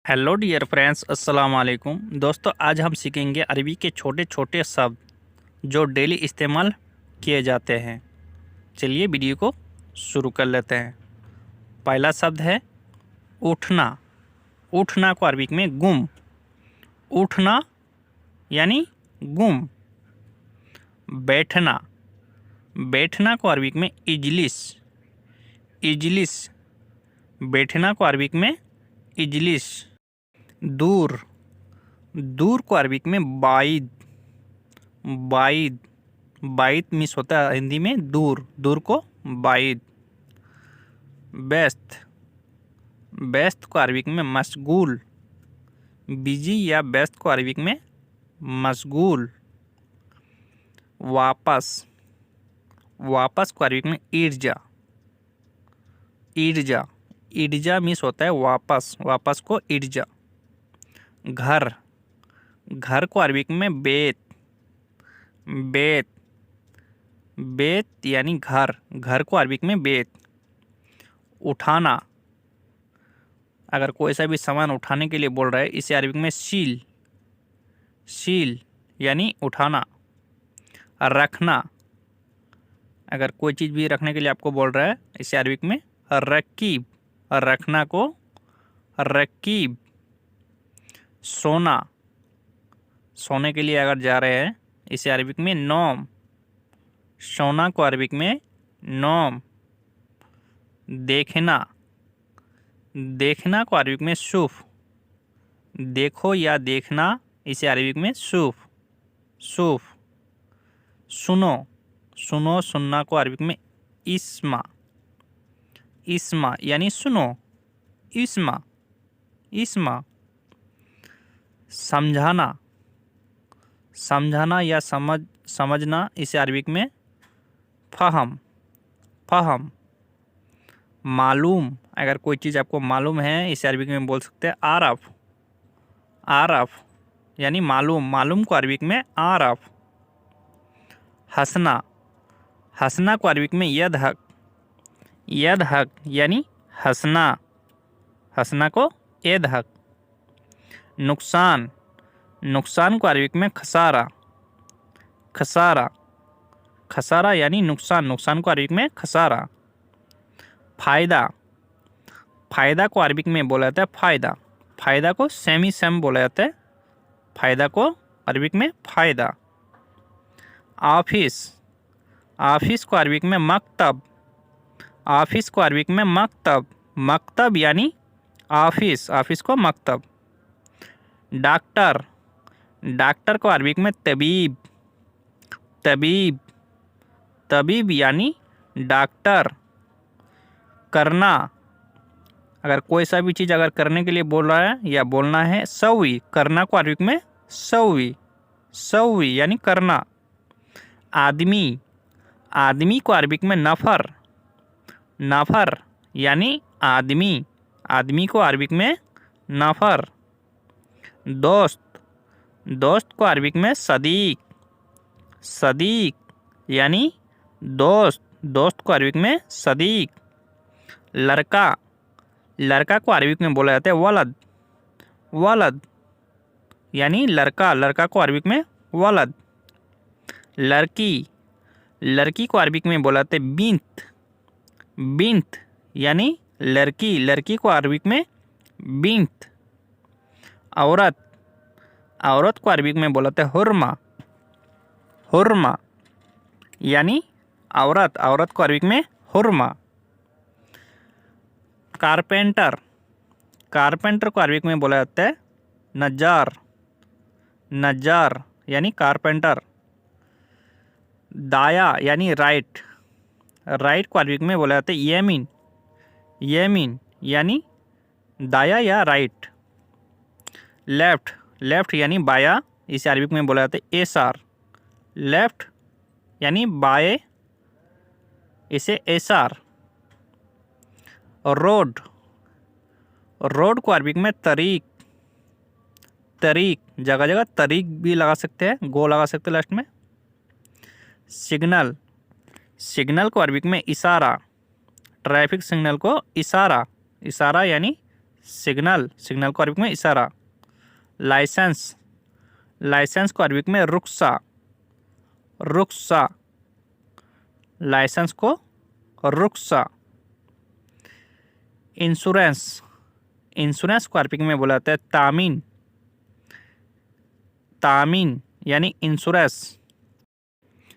Hello dear friends, अस्सलाम वालेकुम। दोस्तों, आज हम सीखेंगे अरबी के छोटे छोटे शब्द जो डेली इस्तेमाल किए जाते हैं। चलिए वीडियो को शुरू कर लेते हैं। पहला शब्द है उठना। उठना को अरबी में गुम। उठना यानी गुम। बैठना। बैठना को अरबी में इजलिस। इजलिस। बैठना को अरबी में इजलिस। दूर। दूर को अरबिक में बाइद। बाइद। बाइद मिस होता है हिंदी में दूर। दूर को बाइद। व्यस्त। व्यस्त को अरबिक में मशगूल। बिजी या व्यस्त को अरबिक में मशगूल। वापस। वापस को अरबिक में इर्जा। इर्जा। इर्जा मिस होता है वापस। वापस को इर्जा। घर। घर को अरबिक में बेत। बेत। बेत यानी घर। घर को अरबिक में बेत। उठाना। अगर कोई सा भी सामान उठाने के लिए बोल रहा है, इसे अरबिक में शील। शील यानी उठाना। रखना। अगर कोई चीज़ भी रखने के लिए आपको बोल रहा है, इसे अरबिक में रकीब। रखना को रकीब। सोना। सोने के लिए अगर जा रहे हैं, इसे अरबिक में नौम। सोना को अरबिक में नौम। देखना। देखना को अरबिक में शुफ। देखो या देखना, इसे अरबिक में शुफ। शुफ। सुनो। सुनो सुनना को अरबिक में इस्मा। इस्मा यानी सुनो। इस्मा। इस्मा। समझाना। समझाना या समझना, इसे अरबिक में फ़हम। फ़हम। मालूम। अगर कोई चीज़ आपको मालूम है, इसे अरबिक में बोल सकते हैं आरफ। आरफ यानी मालूम। मालूम को अरबिक में आरफ। हंसना। हंसना को अरबिक में यदहक। यदहक यानी हंसना। हंसना को यदहक। नुकसान। नुकसान को अरबिक में खसारा। खसारा। खसारा यानी नुकसान। नुकसान को अरबिक में खसारा। फ़ायदा। फ़ायदा को अरबिक में बोला जाता है फ़ायदा। फ़ायदा को सेमी सेम बोला जाता है। फ़ायदा को अरबिक में फ़ायदा। ऑफिस। ऑफिस को अरबिक में मकतब। ऑफिस को अरबिक में मकतब। मकतब यानी ऑफिस। ऑफिस को मकतब। डॉक्टर। डॉक्टर को अरबिक में तबीब। तबीब। तबीब यानी डॉक्टर। करना। अगर कोई सा भी चीज़ अगर करने के लिए बोल रहा है या बोलना है, सवी। करना को अरबिक में सवी। सवी यानी करना। आदमी। आदमी को अरबिक में नफ़र। नफ़र यानी आदमी। आदमी को अरबिक में नफ़र। दोस्त। दोस्त को अरबिक में सदीक। सदीक यानी दोस्त। दोस्त को अरबिक में सदीक। लड़का। लड़का को अरबिक में बोला जाता है वलद। वलद यानी लड़का। लड़का को अरबिक में वलद। लड़की। लड़की को अरबिक में बोला जाता है बिन्त। बिन्त यानी लड़की। लड़की को अरबिक में बिन्त। औरत। औरत को अरबिक में बोला जाता है हुर्मा। हुर्मा यानी औरत। औरत को अरबिक में हुर्मा। कारपेंटर। कारपेंटर को अरबिक में बोला जाता है नज्जार। नज्जार यानी कारपेंटर। दाया यानी राइट। राइट को अरबिक में बोला जाता है यमीन। यमीन यानी दाया या राइट। लेफ्ट। लेफ्ट यानी बाया, इसे अरबिक में बोला जाता है एसार। लेफ्ट यानी बाएं, इसे एसार। रोड। रोड को अरबिक में तरीक। तरीक। जगह जगह तरीक भी लगा सकते हैं, गो लगा सकते हैं लास्ट में। सिग्नल। सिग्नल को अरबिक में इशारा। ट्रैफिक सिग्नल को इशारा। इशारा यानी सिग्नल, सिग्नल को अरबिक में इशारा। लाइसेंस, लाइसेंस को अरबिक में रुख्सा, रुख्सा, लाइसेंस को रुख्सा। इंश्योरेंस, इंश्योरेंस को अरबिक में बोला जाता है तामीन, तामीन यानी इंश्योरेंस।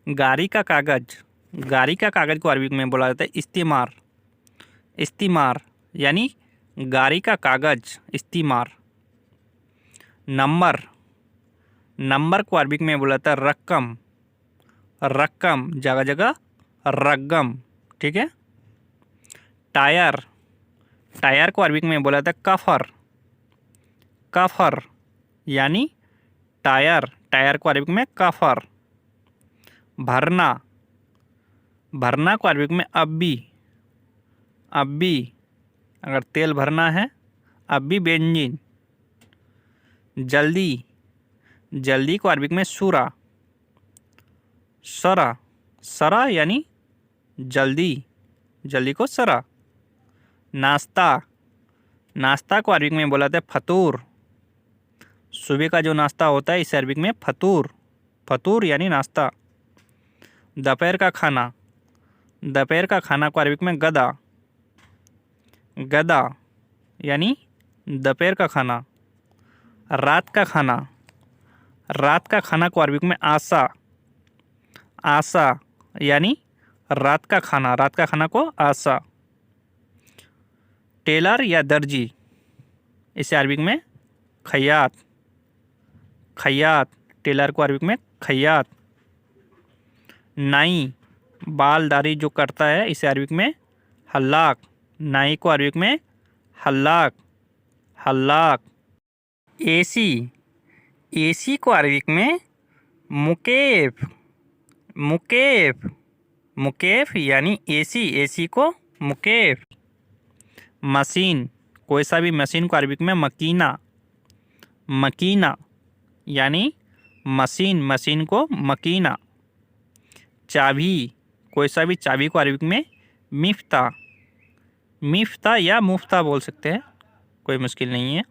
गाड़ी का कागज, गाड़ी का कागज को अरबिक में बोला जाता है इस्तीमार, इस्तीमार यानी गाड़ी का कागज, इस्तीमार। नंबर, नंबर को अरबिक में बोला जाता है रकम, रकम जगह जगह रकम, ठीक है। टायर, टायर को अरबिक में बोला जाता है कफर, कफर यानी टायर, टायर को अरबिक में कफर। भरना, भरना को अरबिक में अब्बी, अब्बी अगर तेल भरना है, अब्बी बेंजीन। जल्दी, जल्दी को अरबिक में सूरा, सरा, सरा यानी जल्दी, जल्दी को सरा। नाश्ता, नाश्ता को अरबिक में बोला जाता है फतूर, सुबह का जो नाश्ता होता है इसे अरबिक में फतूर, फतूर यानी नाश्ता। दोपहर का खाना, दोपहर का खाना को अरबिक में गदा, गदा यानी दोपहर का खाना। रात का खाना, रात का खाना को अरबिक में आशा, आशा यानी रात का खाना, रात का खाना को आशा। टेलर या दर्जी, इसे अरबिक में खयात, खयात, टेलर को अरबिक में खयात। नाई, बाल दाढ़ी जो करता है इसे अरबिक में हल्लाक, नाई को अरबिक में हल्लाक, हल्लाक। एसी, एसी को अरबिक में मुकेफ, मुकेफ, मुकेफ यानी एसी, एसी को मुकेफ। मशीन, कोई सा भी मशीन को अरबिक में मकीना, मकीना यानी मशीन, मशीन को मकीना। चाबी, कोई सा भी चाबी को अरबिक में मिफ्ता, मिफ्ता या मुफ्ता बोल सकते हैं, कोई मुश्किल नहीं है।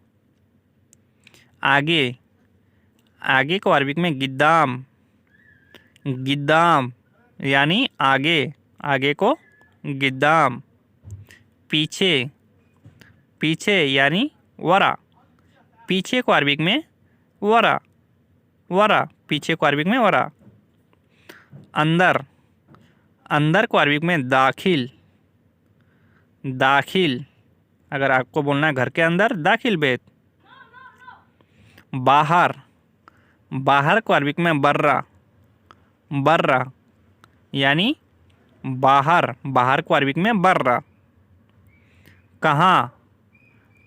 आगे, आगे को अरबिक में गिद्दाम, गिद्दाम यानी आगे, आगे को गिद्दाम। पीछे, पीछे यानी वरा, पीछे को अरबिक में वरा, वरा, पीछे को अरबिक में वरा। अंदर, अंदर को अरबिक में दाखिल, दाखिल अगर आपको बोलना है घर के अंदर, दाखिल बेत। बाहर, बाहर को अरबिक में बर्रा, बर्रा यानी बाहर, बाहर को अरबिक में बर्रा। कहाँ,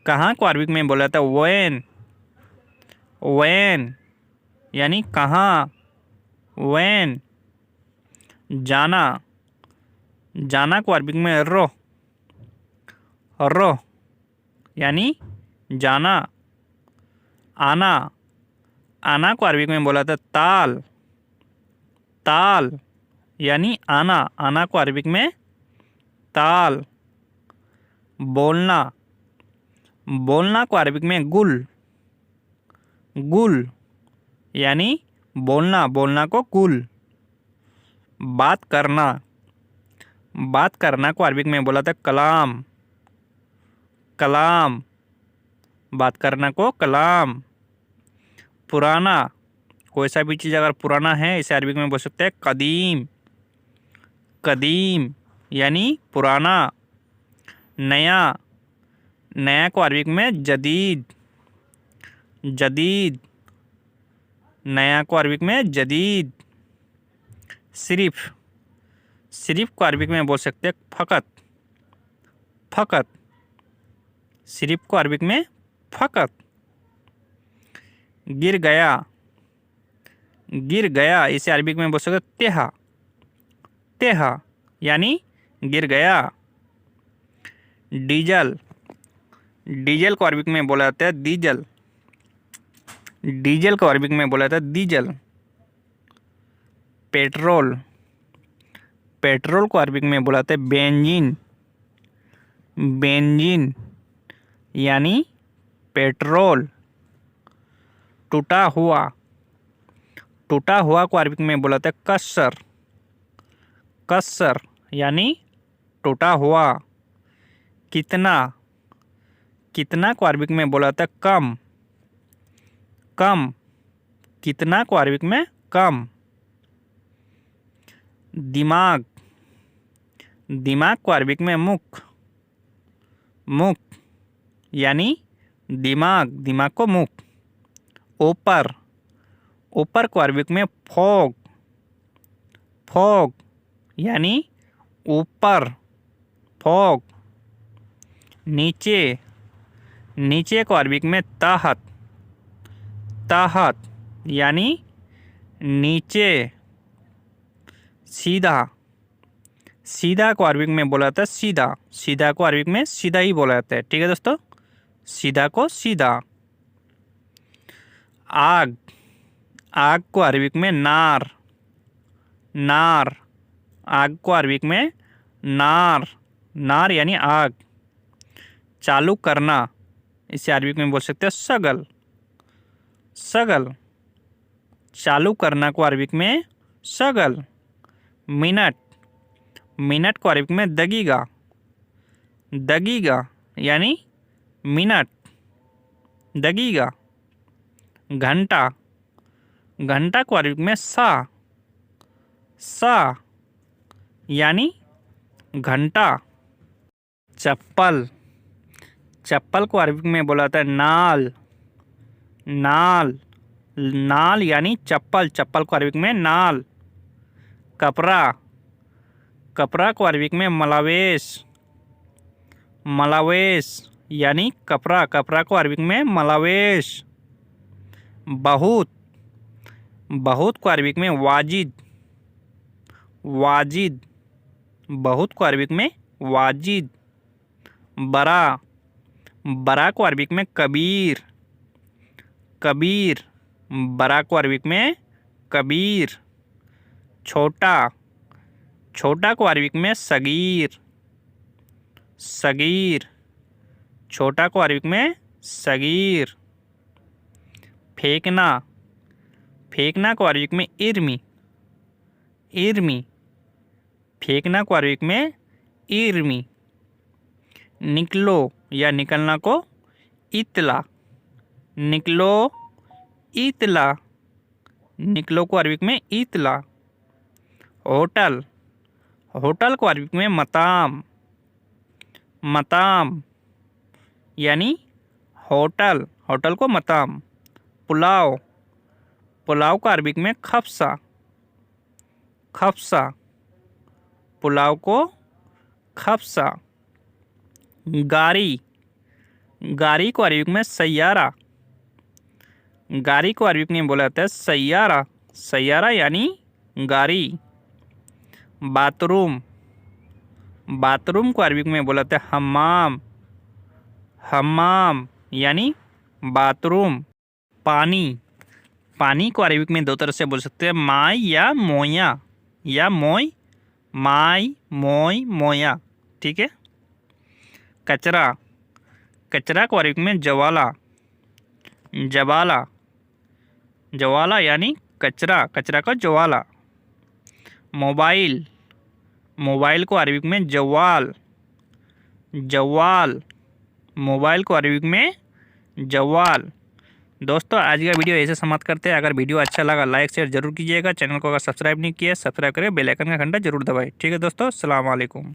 कहाँ को अरबिक में बोला जाता है वैन, वैन यानी कहाँ, वैन। जाना, जाना को अरबिक में रो, रो यानी जाना। आना, आना को अरबिक में बोला था ताल, ताल यानी आना, आना को अरबिक में ताल। बोलना, बोलना को अरबिक में गुल, गुल यानी बोलना, बोलना को गुल। बात करना, बात करना को अरबिक में बोला था कलाम, कलाम, बात करना को कलाम। पुराना, कोई सा भी चीज़ अगर पुराना है इसे अरबिक में बोल सकते हैं कदीम, कदीम यानी पुराना। नया, नया को अरबिक में जदीद, जदीद, नया को अरबिक में जदीद। सिर्फ, सिर्फ को अरबिक में बोल सकते हैं फ़कत, फ़कत, सिर्फ को अरबिक में फ़कत। गिर गया, गिर गया इसे अरबिक में बोल सकते हैं तेहा, तेहा यानी गिर गया। डीजल, डीजल को अरबिक में बोला जाता है डीजल, डीजल को अरबिक में बोला जाता है डीजल। पेट्रोल, पेट्रोल को अरबिक में बोला जाता है बेंजीन, बेंजीन यानी पेट्रोल। टूटा हुआ, टूटा हुआ को अरबिक में बोला जाता है कसर। कसर यानी टूटा हुआ। कितना, कितना को अरबिक में बोला जाता है कम। कम, कितना को अरबिक में कम। दिमाग, दिमाग को अरबिक में मुख। मुख यानी दिमाग, दिमाग को मुख। ऊपर, ऊपर को अरबिक में फौग। फौग यानी ऊपर, फौग। नीचे, नीचे को अरबिक में ताहत। ताहत यानी नीचे। सीधा, सीधा को अरबिक में बोला जाता है सीधा। सीधा को अरबिक में सीधा ही बोला जाता है। ठीक है दोस्तों, सीधा को सीधा। आग, आग को अरबिक में नार। नार, आग को अरबिक में नार। नार यानी आग। चालू करना, इसे अरबिक में बोल सकते हैं सगल। सगल, चालू करना को अरबिक में सगल। मिनट, मिनट को अरबिक में दगीगा। दगीगा यानी मिनट, दगीगा। घंटा, घंटा को अरबिक में सा। सा यानी घंटा। चप्पल, चप्पल को अरबिक में बोला जाता है नाल। नाल, नाल यानी चप्पल। चप्पल को अरबिक में नाल। कपड़ा, कपड़ा को अरबिक में मलावेश। मलावेश यानी कपड़ा। कपड़ा को अरबिक में मलावेश। बहुत, बहुत को अरबिक में वाजिद। वाजिद, बहुत को अरबिक में वाजिद। बड़ा, बड़ा को अरबिक में कबीर। कबीर, बड़ा को अरबिक में कबीर। छोटा, छोटा को अरबिक में सगीर। सगीर, छोटा को अरबिक में सगीर। फेंकना, फेंकना को अरबिक में इर्मी। इर्मी, फेंकना को अरबिक में इर्मी। निकलो या निकलना को इतला। निकलो, इतला, निकलो को अरबिक में इतला। होटल, होटल को अरबिक में मताम। मताम यानी होटल। होटल को मताम। पुलाव, पुलाव को अरबिक में खफसा। खफसा, पुलाव को खफसा। गाड़ी, गाड़ी को अरबिक में सैयारा। गाड़ी को अरबिक में बोला जाता है सैयारा। सैयारा यानी गाड़ी। बाथरूम, बाथरूम को अरबिक में बोला जाता है हम्माम। हम्माम यानी बाथरूम। पानी, पानी को अरबिक में दो तरह से बोल सकते हैं, माई या मोया। या मोय, माई, मोय, मोया। ठीक है। कचरा, कचरा को अरबिक में जवाला। जवाला, जवाला यानी कचरा। कचरा का जवाला। मोबाइल, मोबाइल को अरबिक में जवाल। जवाल, मोबाइल को अरबिक में जवाल। दोस्तों आज का वीडियो ऐसे समाप्त करते हैं। अगर वीडियो अच्छा लगा लाइक शेयर जरूर कीजिएगा। चैनल को अगर सब्सक्राइब नहीं किया सब्सक्राइब करें, बेल आइकन का घंटा जरूर दबाएं। ठीक है दोस्तों, अस्सलाम वालेकुम।